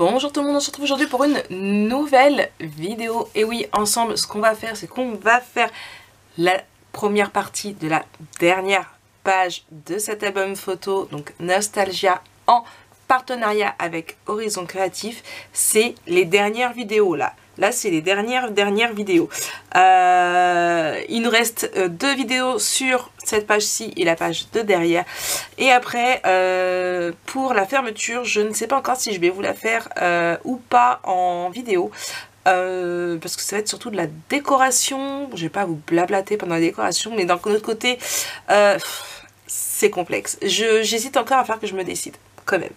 Bonjour tout le monde, on se retrouve aujourd'hui pour une nouvelle vidéo. Et oui, ensemble, ce qu'on va faire, c'est qu'on va faire la première partie de la dernière page de cet album photo, donc Nostalgia, en partenariat avec Horizon Créatif. C'est les dernières vidéos là. Là, c'est les dernières vidéos. Il nous reste 2 vidéos sur cette page-ci et la page de derrière. Et après, pour la fermeture, je ne sais pas encore si je vais vous la faire ou pas en vidéo. Parce que ça va être surtout de la décoration. Je vais pas vous blablater pendant la décoration, mais d'un autre côté, c'est complexe. J'hésite encore à faire que je me décide. Quand même.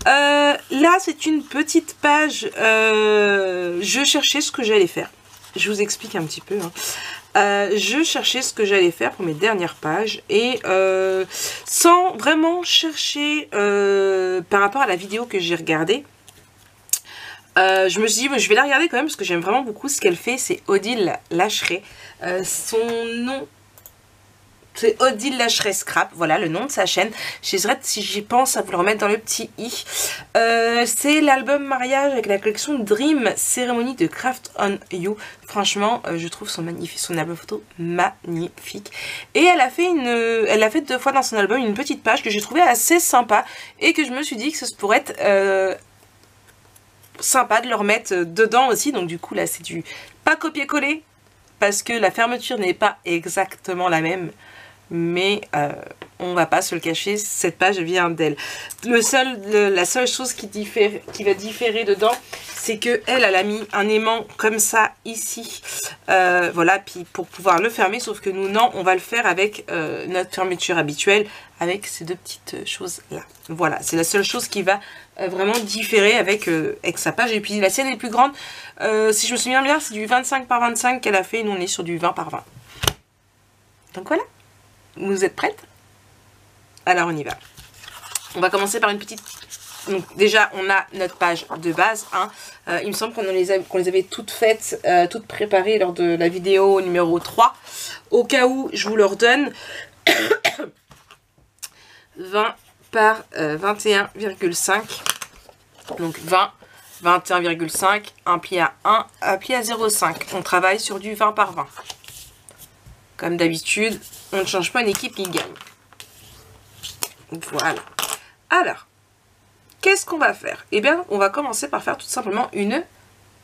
Là, c'est une petite page. Je cherchais ce que j'allais faire. Je vous explique un petit peu. Je cherchais ce que j'allais faire pour mes dernières pages et sans vraiment chercher par rapport à la vidéo que j'ai regardée. Je me suis dit, je vais la regarder quand même parce que j'aime vraiment beaucoup ce qu'elle fait. C'est Odile Lacheret. Son nom... C'est Odile Lacheret Scrap, voilà le nom de sa chaîne. J'hésiterai si j'y pense à vous le remettre dans le petit i. C'est l'album mariage avec la collection Dream Cérémonie de Craft on You. Franchement, je trouve son album photo magnifique. Et elle a fait 2 fois dans son album une petite page que j'ai trouvé assez sympa et que je me suis dit que ça pourrait être sympa de le remettre dedans aussi. Donc du coup là c'est du pas copier-coller parce que la fermeture n'est pas exactement la même. Mais on va pas se le cacher, cette page vient d'elle. La seule chose qui va différer dedans, c'est que elle a mis un aimant comme ça ici, voilà, puis pour pouvoir le fermer. Sauf que nous non, on va le faire avec notre fermeture habituelle, avec ces 2 petites choses là. Voilà, c'est la seule chose qui va vraiment différer avec sa page. Et puis la sienne est plus grande. Si je me souviens bien, c'est du 25 par 25 qu'elle a fait. Nous on est sur du 20 par 20. Donc voilà. Vous êtes prêtes? Alors on y va. On va commencer par une petite... Donc déjà on a notre page de base. Il me semble qu'on les avait toutes faites, toutes préparées lors de la vidéo numéro 3. Au cas où je vous le redonne. 20 par 21,5. Donc 20, 21,5, un pli à 1, un pli à 0,5. On travaille sur du 20 par 20. Comme d'habitude, on ne change pas une équipe qui gagne. Voilà. Alors, qu'est-ce qu'on va faire? Eh bien, on va commencer par faire tout simplement une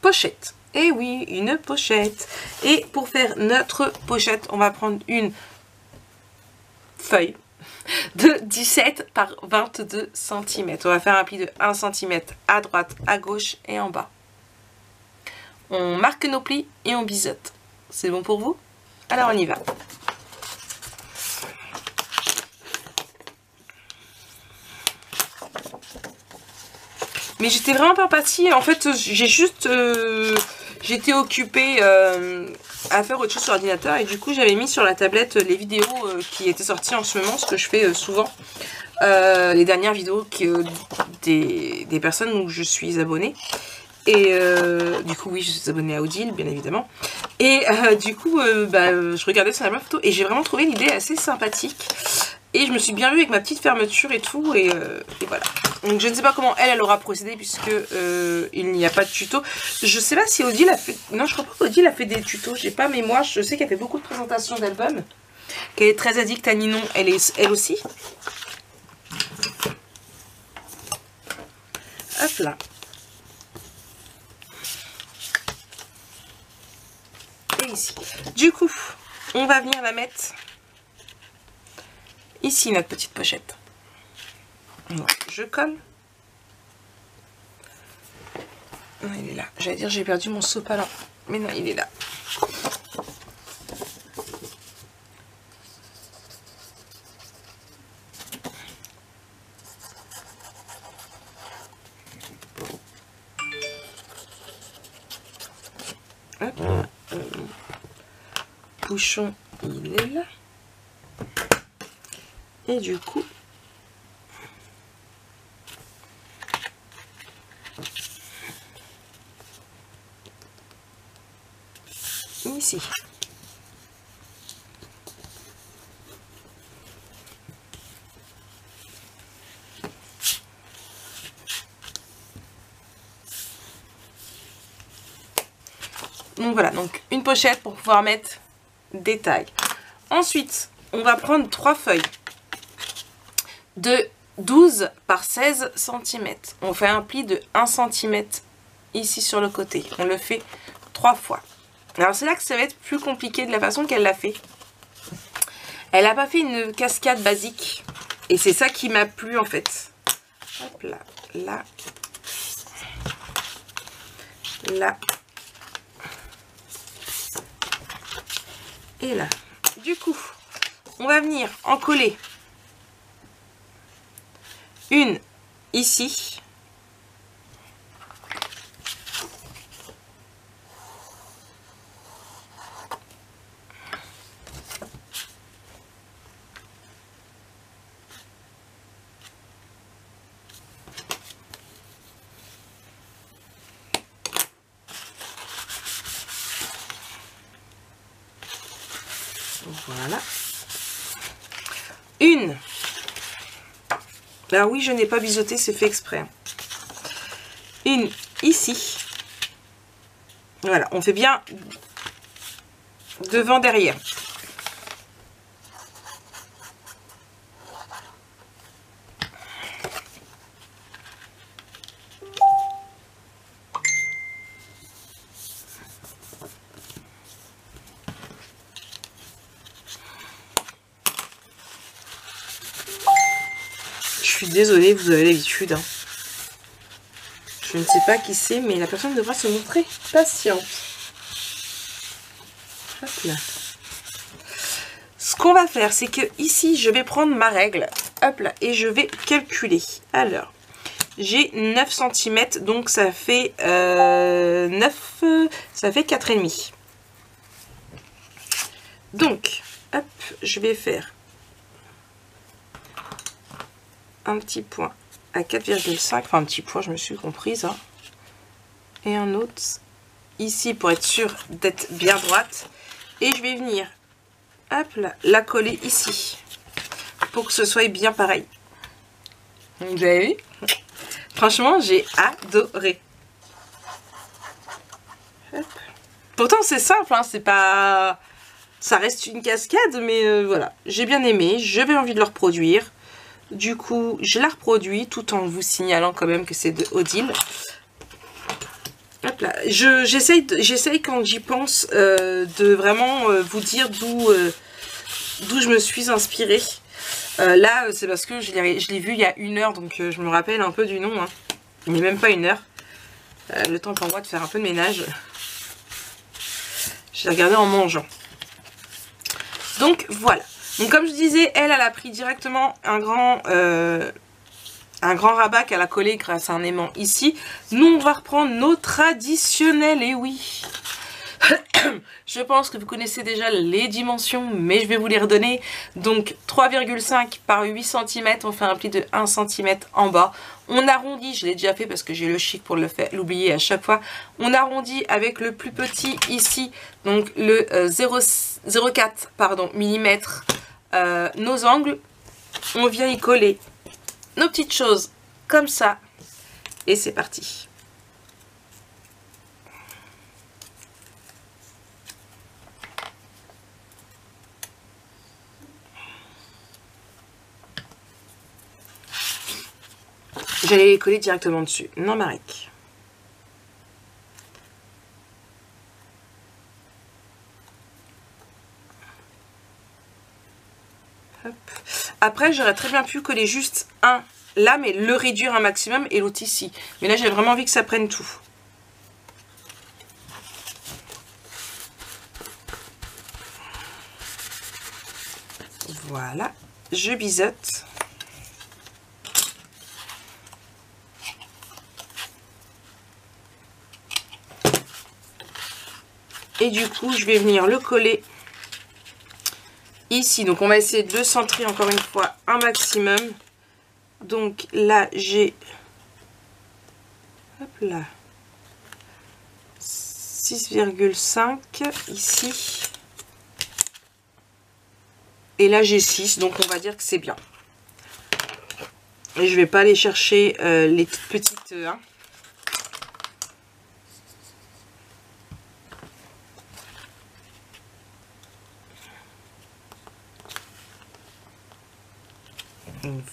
pochette. Eh oui, une pochette. Et pour faire notre pochette, on va prendre une feuille de 17 par 22 cm. On va faire un pli de 1 cm à droite, à gauche et en bas. On marque nos plis et on biseaute. C'est bon pour vous? Alors on y va. Mais j'étais vraiment pas partie. En fait, j'étais occupée à faire autre chose sur l'ordinateur. Et du coup, j'avais mis sur la tablette les vidéos qui étaient sorties en ce moment. Ce que je fais souvent. Les dernières vidéos des personnes où je suis abonnée. Et du coup, oui, je suis abonnée à Odile, bien évidemment. Et du coup, je regardais son album photo et j'ai vraiment trouvé l'idée assez sympathique. Et je me suis bien vue avec ma petite fermeture et tout. Et voilà. Donc je ne sais pas comment elle aura procédé puisque il n'y a pas de tuto. Je sais pas si Odile a fait... Non, je crois pas qu'Odile a fait des tutos. J'ai pas mémoire. Je sais qu'elle fait beaucoup de présentations d'albums. Qu'elle est très addict à Ninon. Elle aussi. Hop là. Ici. Du coup, on va venir la mettre ici, notre petite pochette. Donc, je colle. Non, il est là. J'allais dire j'ai perdu mon sopalin. Mais non, il est là. Hop. Bouchon, il est là. Et du coup, ici. Donc voilà, donc une pochette pour pouvoir mettre des tags. Ensuite, on va prendre 3 feuilles de 12 par 16 cm. On fait un pli de 1 cm ici sur le côté. On le fait 3 fois. Alors c'est là que ça va être plus compliqué de la façon qu'elle l'a fait. Elle n'a pas fait une cascade basique. Et c'est ça qui m'a plu en fait. Hop là, là, là. Et là. Du coup, on va venir en coller une ici. Voilà. Une. Alors oui, je n'ai pas biseauté, c'est fait exprès. Une ici. Voilà, on fait bien devant, derrière. Je suis désolée, vous avez l'habitude. Hein. Je ne sais pas qui c'est, mais la personne devra se montrer patiente. Hop là. Ce qu'on va faire, c'est que ici, je vais prendre ma règle. Hop là, et je vais calculer. Alors, j'ai 9 cm, donc ça fait 4,5. Donc, hop, je vais faire un petit point à 4,5, enfin un petit point, je me suis comprise, hein. Et un autre ici pour être sûr d'être bien droite, et je vais venir, hop là, la coller ici pour que ce soit bien pareil. Vous avez vu? Franchement, j'ai adoré. Hop. Pourtant c'est simple, hein, c'est pas, ça reste une cascade, mais voilà, j'ai bien aimé, j'avais envie de le reproduire. Du coup, je la reproduis tout en vous signalant quand même que c'est de Odile. Hop là. J'essaye quand j'y pense de vraiment vous dire d'où je me suis inspirée. Là, c'est parce que je l'ai vu il y a 1 heure, donc je me rappelle un peu du nom. Hein. Il n'est même pas 1 heure. Le temps pour moi de faire un peu de ménage. Je l'ai regardé en mangeant. Donc voilà. Donc comme je disais, elle a pris directement un grand rabat qu'elle a collé grâce à un aimant ici. Nous, on va reprendre nos traditionnels, et oui. Je pense que vous connaissez déjà les dimensions, mais je vais vous les redonner. Donc 3,5 par 8 cm, on fait un pli de 1 cm en bas. On arrondit, je l'ai déjà fait parce que j'ai le chic pour l'oublier à chaque fois. On arrondit avec le plus petit ici, donc le 0,4 millimètre, nos angles. On vient y coller nos petites choses comme ça. Et c'est parti. J'allais les coller directement dessus. Non, Marek. Hop. Après, j'aurais très bien pu coller juste un là, mais le réduire un maximum et l'autre ici. Mais là, j'ai vraiment envie que ça prenne tout. Voilà. Je biseaute. Et du coup, je vais venir le coller ici. Donc, on va essayer de le centrer encore une fois un maximum. Donc, là, j'ai... Hop là. 6,5 ici. Et là, j'ai 6. Donc, on va dire que c'est bien. Et je vais pas aller chercher les toutes petites... hein.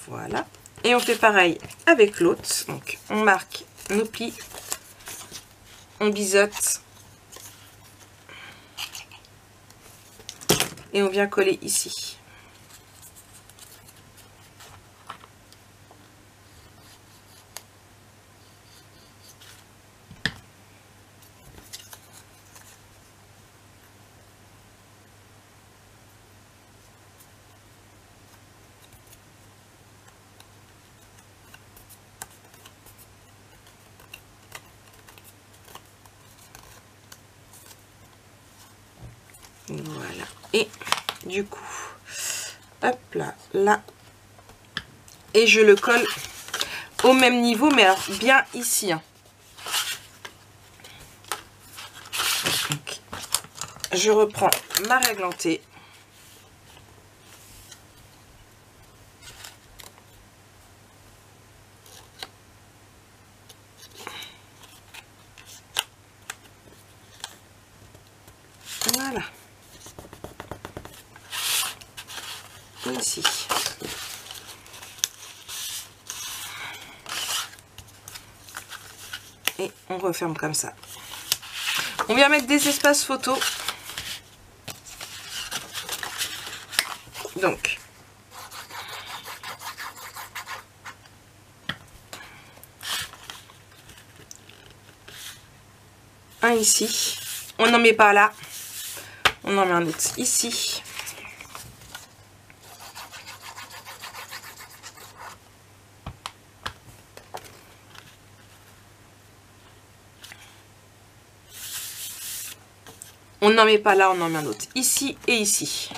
Voilà. Et on fait pareil avec l'autre. Donc on marque nos plis, on biseaute et on vient coller ici. Voilà. Et du coup, hop là, là. Et je le colle au même niveau, mais alors bien ici. Hein. Donc, je reprends ma règle en T. Voilà. Ici. Et on referme comme ça. On vient mettre des espaces photos. Donc, un ici. On n'en met pas là. On en met un autre ici. On n'en met pas là, on en met un autre ici et ici.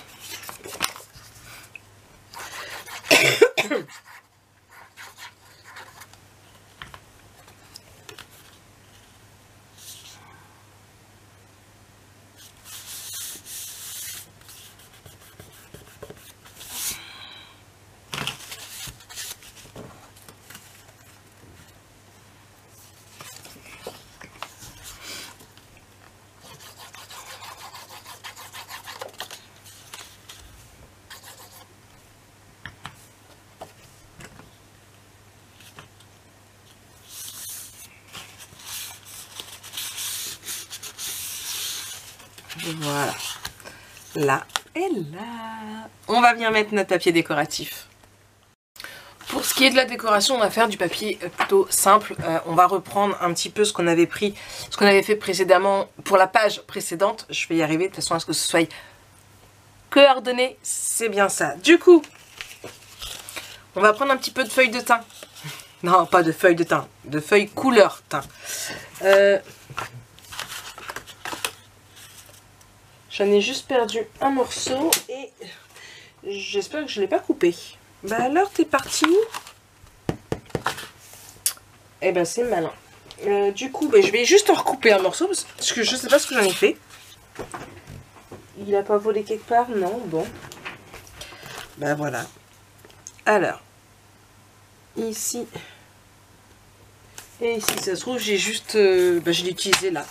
Voilà. Là et là. On va venir mettre notre papier décoratif. Pour ce qui est de la décoration, on va faire du papier plutôt simple. On va reprendre un petit peu ce qu'on avait pris, ce qu'on avait fait précédemment pour la page précédente. Je vais y arriver de façon à ce que ce soit coordonné. C'est bien ça. Du coup, on va prendre un petit peu de feuilles de thym. Non, pas de feuilles de thym, de feuilles couleur thym. J'en ai juste perdu un morceau et j'espère que je ne l'ai pas coupé. Bah alors, t'es parti où? Eh ben, c'est malin. Du coup, bah, je vais juste en recouper un morceau parce que je sais pas ce que j'en ai fait. Il a pas volé quelque part? Non, bon. Bah voilà. Alors, ici et ici, ça se trouve, j'ai juste... bah, je l'ai utilisé là.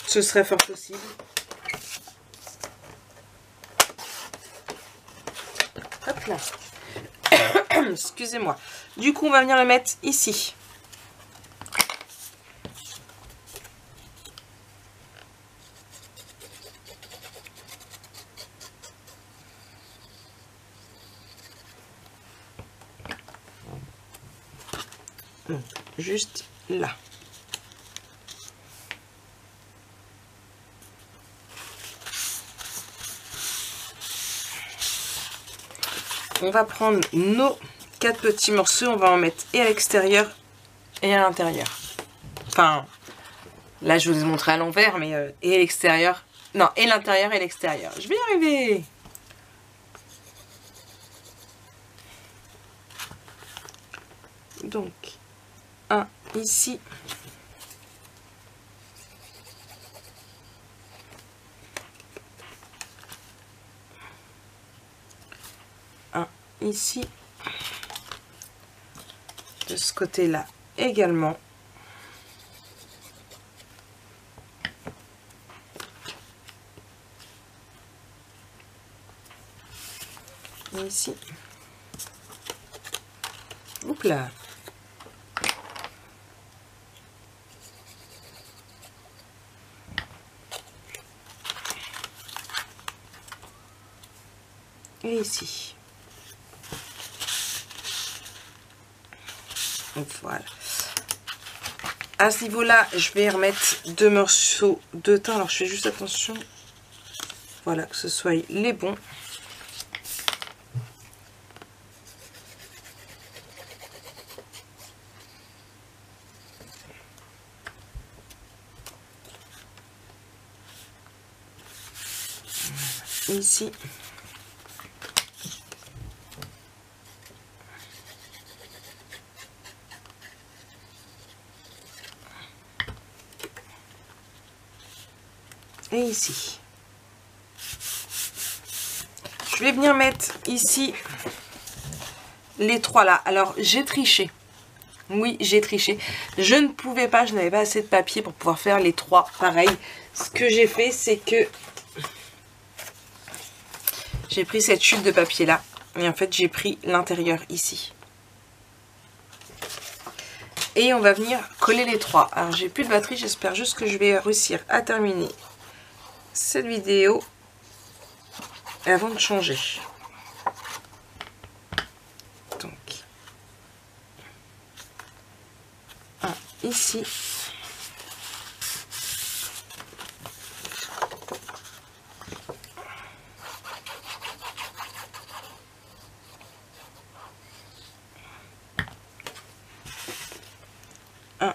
Ce serait fort possible. Hop là. Excusez-moi. Du coup, on va venir le mettre ici. Juste là. On va prendre nos 4 petits morceaux, on va en mettre et à l'extérieur et à l'intérieur. Enfin, là je vous ai montré à l'envers, mais et à l'extérieur. Non, et l'intérieur et l'extérieur. Je vais y arriver. Donc, un ici. Un ici. De ce côté-là également. Et ici. Oups là. Et ici. Donc voilà. À ce niveau-là, je vais remettre 2 morceaux de teint. Alors je fais juste attention. Voilà, que ce soit les bons. Ici. Et ici. Je vais venir mettre ici les 3 là. Alors j'ai triché. Oui, j'ai triché. Je ne pouvais pas, je n'avais pas assez de papier pour pouvoir faire les 3 pareil. Ce que j'ai fait, c'est que j'ai pris cette chute de papier là. Et en fait, j'ai pris l'intérieur ici. Et on va venir coller les 3. Alors, j'ai plus de batterie. J'espère juste que je vais réussir à terminer cette vidéo avant de changer. Donc, un ici. Un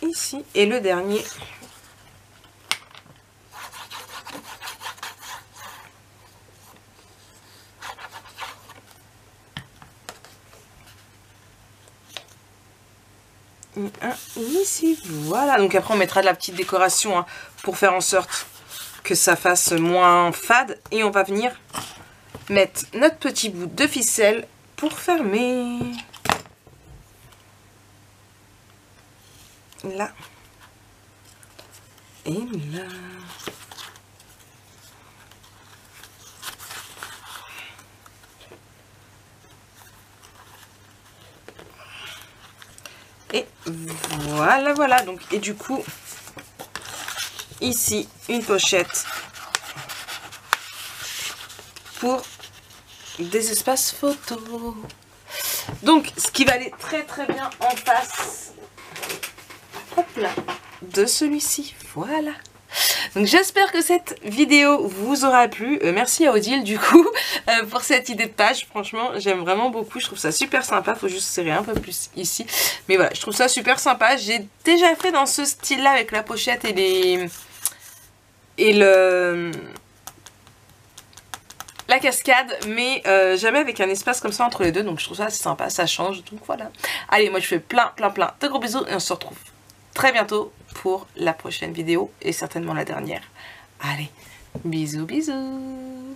ici. Et le dernier. Un ici, voilà. Donc après on mettra de la petite décoration hein, pour faire en sorte que ça fasse moins fade. Et on va venir mettre notre petit bout de ficelle pour fermer. Là. Et là. Et voilà, voilà. Donc, et du coup, ici, une pochette pour des espaces photos. Donc, ce qui va aller très très bien en face, hop là, de celui-ci. Voilà. Donc j'espère que cette vidéo vous aura plu. Merci à Odile du coup pour cette idée de page. Franchement j'aime vraiment beaucoup. Je trouve ça super sympa. Faut juste serrer un peu plus ici. Mais voilà, je trouve ça super sympa. J'ai déjà fait dans ce style là avec la pochette et la cascade. Mais jamais avec un espace comme ça entre les deux. Donc je trouve ça assez sympa. Ça change. Donc voilà. Allez, moi je fais plein de gros bisous. Et on se retrouve très bientôt pour la prochaine vidéo et certainement la dernière. Allez, bisous bisous.